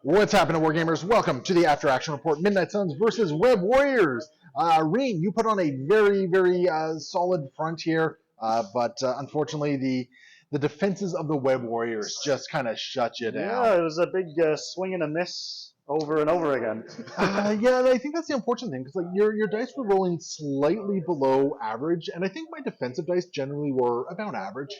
What's happening, Wargamers? Welcome to the After Action Report, Midnight Suns versus Web Warriors. Reen, you put on a very solid front here, but unfortunately the defenses of the Web Warriors just kind of shut you down. Yeah, it was a big swing and a miss over and over again. Yeah, and I think that's the unfortunate thing, because like your dice were rolling slightly below average, and I think my defensive dice generally were about average.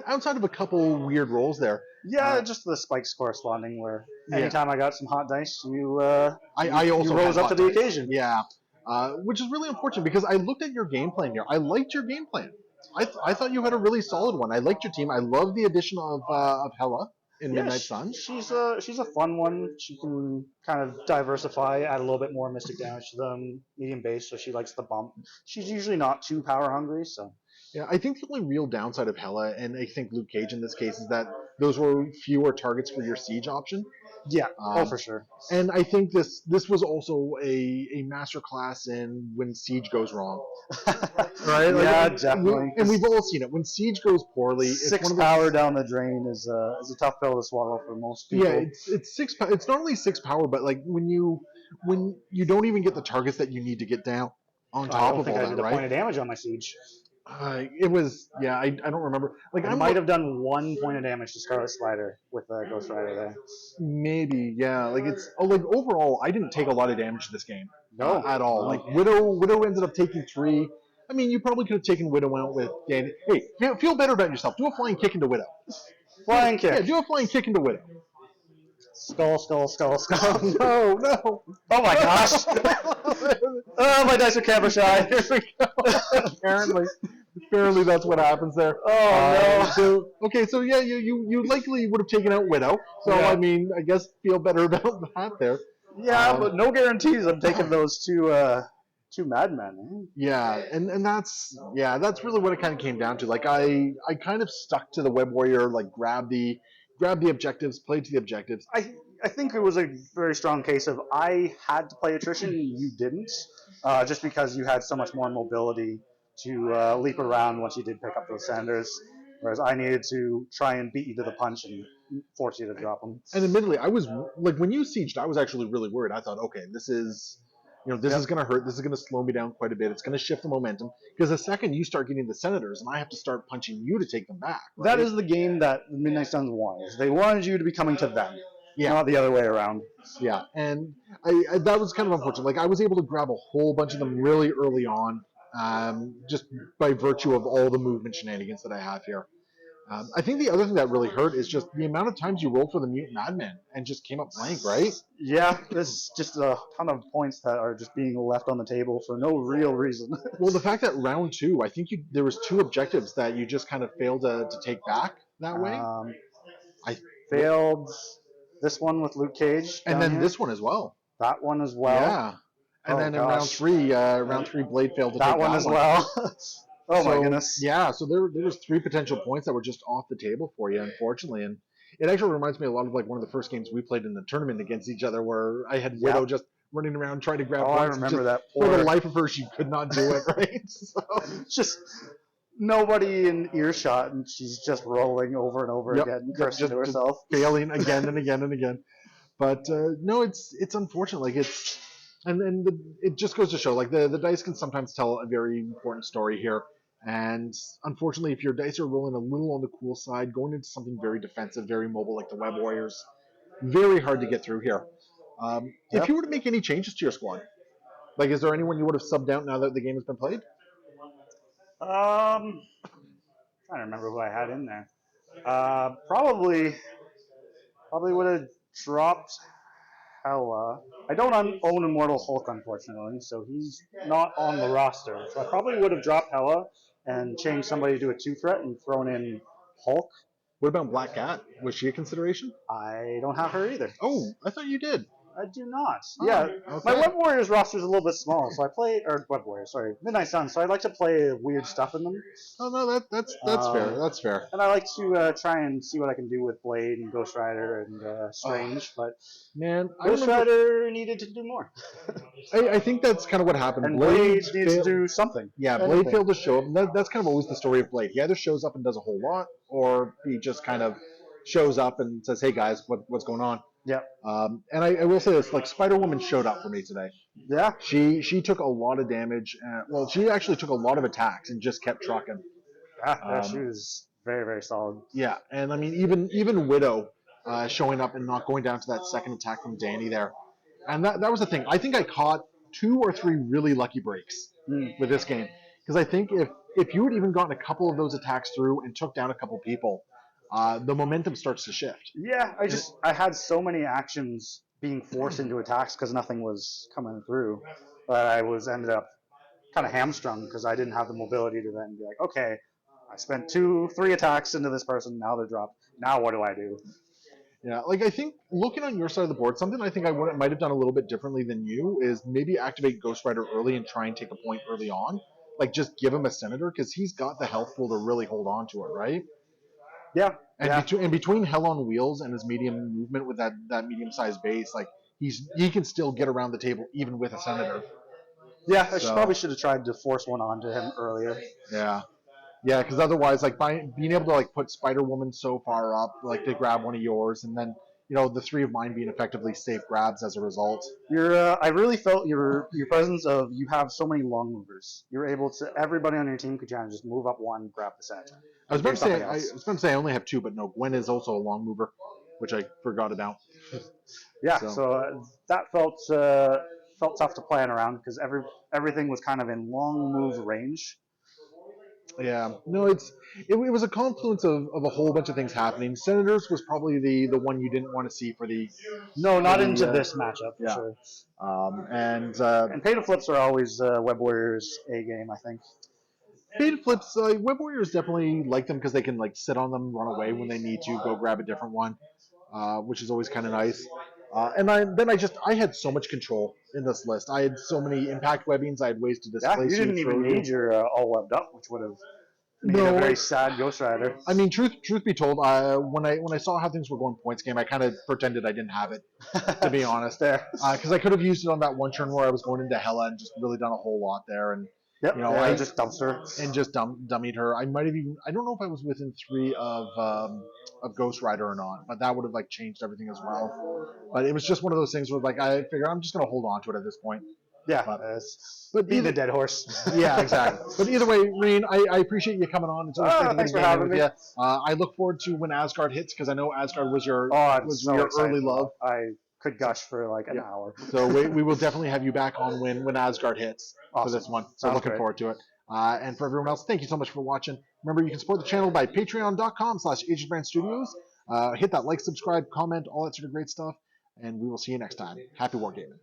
Outside of a couple weird rolls there. Yeah, just the spikes corresponding where anytime I got some hot dice, you also rose up to the occasion. Yeah, which is really unfortunate because I looked at your game plan here. I liked your game plan. I thought you had a really solid one. I liked your team. I love the addition of Hela in Midnight Suns. She's a fun one. She can kind of diversify, add a little bit more mystic damage to the medium base, so she likes the bump. She's usually not too power hungry, so. Yeah, I think the only real downside of Hela, and I think Luke Cage in this case, is that those were fewer targets for your siege option. Yeah, for sure. And I think this was also a masterclass in when siege goes wrong. Right? Yeah, definitely. And we've all seen it. When siege goes poorly, six power down the drain is a tough pill to swallow for most people. Yeah, it's 6 power. It's not only 6 power, but like when you don't even get the targets that you need to get down on top of all that, right? I did a point of damage on my siege. It was, yeah, I don't remember. Like I might have done 1 point of damage to Scarlet Slider with Ghost Rider there. Maybe, yeah. Like like overall, I didn't take a lot of damage this game. No, at all. No. Like Widow ended up taking 3. I mean, you probably could have taken Widow out with Danny. Hey, feel better about yourself. Do a flying kick into Widow. Flying kick. Yeah, do a flying kick into Widow. Skull. No. Oh my gosh. Oh, my dice are camera shy. Here we go. Apparently that's what happens there. Oh no. So yeah, you likely would have taken out Widow. So yeah. I mean, I guess feel better about that there. Yeah, but no guarantees I'm taking those two madmen. Yeah, and that's really what it kind of came down to. Like I kind of stuck to the Web Warrior, like grab the objectives, play to the objectives. I think it was a very strong case of I had to play attrition, you didn't, just because you had so much more mobility to leap around once you did pick up those Sanders, whereas I needed to try and beat you to the punch and force you to drop them. And admittedly, I was like, when you sieged, I was actually really worried. I thought, okay, this is is going to hurt. This is going to slow me down quite a bit. It's going to shift the momentum because the second you start getting the Senators, and I have to start punching you to take them back. Right? That is the game that the Midnight Suns wanted. They wanted you to be coming to them. Yeah. Not the other way around. Yeah, and I that was kind of unfortunate. Like I was able to grab a whole bunch of them really early on, just by virtue of all the movement shenanigans that I have here. I think the other thing that really hurt is just the amount of times you rolled for the Mutant Madman and just came up blank, right? Yeah, there's just a ton of points that are just being left on the table for no real reason. Well, the fact that round 2, I think there was 2 objectives that you just kind of failed to take back that way. I failed this one with Luke Cage. And then this one as well. That one as well. Yeah. And then in round 3, Blade failed to take that one as well. Oh my goodness. Yeah, so there was 3 potential points that were just off the table for you, unfortunately. And it actually reminds me a lot of like one of the first games we played in the tournament against each other where I had Widow just running around trying to grab points. I remember that. For the life of her, she could not do it, right? So. Just nobody in earshot, and she's just rolling over and over again, cursing to herself. Just failing again and again and again. But no, it's unfortunate. Like it just goes to show, like the dice can sometimes tell a very important story here. And unfortunately, if your dice are rolling a little on the cool side, going into something very defensive, very mobile like the Web Warriors, very hard to get through here. If you were to make any changes to your squad, like is there anyone you would have subbed out now that the game has been played? Trying to remember who I had in there. Probably would have dropped Hela. I don't own Immortal Hulk, unfortunately, so he's not on the roster. So I probably would have dropped Hela and changed somebody to a 2-threat and thrown in Hulk. What about Black Cat? Was she a consideration? I don't have her either. Oh, I thought you did. I do not. Okay. My Web Warriors roster is a little bit small, so I play Midnight Suns. So I like to play weird stuff in them. Oh no, that's fair. That's fair. And I like to try and see what I can do with Blade and Ghost Rider and Strange, but Ghost Rider needed to do more. I think that's kind of what happened. And Blade needs to do something. Yeah, Blade failed to show up. That's kind of always the story of Blade. He either shows up and does a whole lot, or he just kind of shows up and says, "Hey guys, what's going on?" Yeah. And I will say this: like Spider Woman showed up for me today. Yeah. She took a lot of damage. Well, she actually took a lot of attacks and just kept trucking. Yeah. She was very, very solid. Yeah, and I mean even Widow showing up and not going down to that second attack from Danny there, and that was the thing. I think I caught 2 or 3 really lucky breaks with this game because I think if you had even gotten a couple of those attacks through and took down a couple people, the momentum starts to shift. Yeah, I had so many actions being forced into attacks because nothing was coming through that I was ended up kind of hamstrung because I didn't have the mobility to then be like, okay, I spent 2, 3 attacks into this person, now they're dropped. Now what do I do? Yeah, like I think looking on your side of the board, something I think I might have done a little bit differently than you is maybe activate Ghost Rider early and try and take a point early on. Like just give him a senator because he's got the health pool to really hold on to it, right? Yeah, And yeah, between Hell on Wheels and his medium movement with that medium sized base, like he can still get around the table even with a senator. yeah. Probably So should have tried to force one onto him earlier. yeah, yeah, because otherwise, like being able to like put Spider Woman so far up, like to grab one of yours, and then the 3 of mine being effectively safe grabs as a result. I really felt your presence of you have so many long movers. You're able to everybody on your team could kind of just move up one, grab the center, I was and about do to say something else. I only have 2, but no, Gwen is also a long mover, which I forgot about. Yeah, So so that felt tough to plan around because everything was kind of in long move range. yeah, no, it was a confluence of a whole bunch of things happening. Senators was probably the one you didn't want to see for No, not into the this matchup for yeah, sure. and And pay to flips are always Web Warriors A game, I think. beta flips. Web Warriors definitely like them because they can like sit on them, run away when they need to, go grab a different one, which is always kind of nice. And I had so much control in this list. I had so many impact webbings. I had ways to Yeah, displace you you, didn't throw even you. need your all webbed up, which would have made a No, very like sad Ghost Rider. I mean, truth be told, when I saw how things were going points game, I kind of pretended I didn't have it, to be honest, There. because I could have used it on that one turn where I was going into Hella and just really done a whole lot there, and Yep. I Just dumpster. and just dummied her. I might have even I don't know if I was within 3 of Ghost Rider or not, but that would have like changed everything as well. But it was just one of those things where like I figured I'm just gonna hold on to it at this point. Yeah. But Beat the either dead horse. yeah, exactly. But either way, Reen, I appreciate you coming on. It's always great to get a Thanks for game in having with me. you. I look forward to when Asgard hits because I know Asgard was Oh, I'm was so your excited. early love. I could gush for like an Yeah. hour. So we will definitely have you back on when Asgard hits for Awesome. this one. So Sounds looking great. forward to it. And for everyone else, thank you so much for watching. Remember, you can support the channel by patreon.com/AgesBrand Studios. Hit that like, subscribe, comment, all that sort of great stuff. And we will see you next time. Happy wargaming.